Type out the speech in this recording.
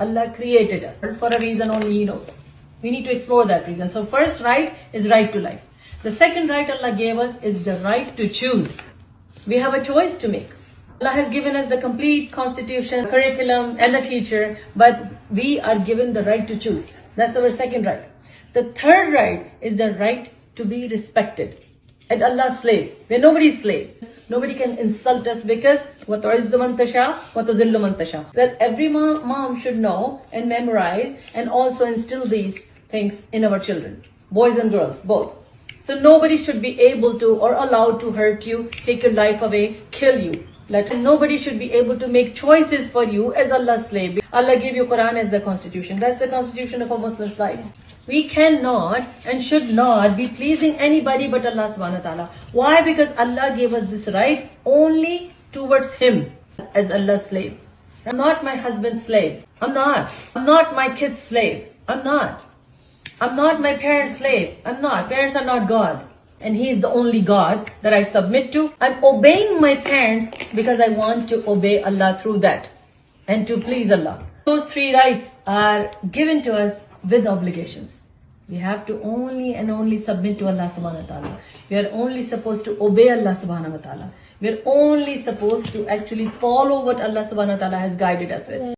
Allah created us for a reason only He knows. We need to explore that reason. So first right is right to life. The second right Allah gave us is the right to choose. We have a choice to make. Allah has given us the complete constitution, curriculum and a teacher, but we are given the right to choose. That's our second right. The third right is the right to be respected. At Allah's slave. We're nobody's slave. Nobody can insult us because وتعز من تشاء وتذل من تشاء. That every mom should know and memorize and also instill these things in our children. Boys and girls, both. So nobody should be able to or allowed to hurt you, take your life away, kill you. Nobody should be able to make choices for you as Allah's slave. Allah gave you Quran as the constitution. That's the constitution of a Muslim's life. We cannot and should not be pleasing anybody but Allah subhanahu wa ta'ala. Why? Because Allah gave us this right only towards Him as Allah's slave. I'm not my husband's slave. I'm not. I'm not my kid's slave. I'm not. I'm not my parents' slave. I'm not. Parents are not God. And He is the only God that I submit to. I'm obeying my parents because I want to obey Allah through that and to please Allah. Those three rights are given to us with obligations. We have to only and only submit to Allah subhanahu wa ta'ala. We are only supposed to obey Allah subhanahu wa ta'ala. We are only supposed to actually follow what Allah subhanahu wa ta'ala has guided us with.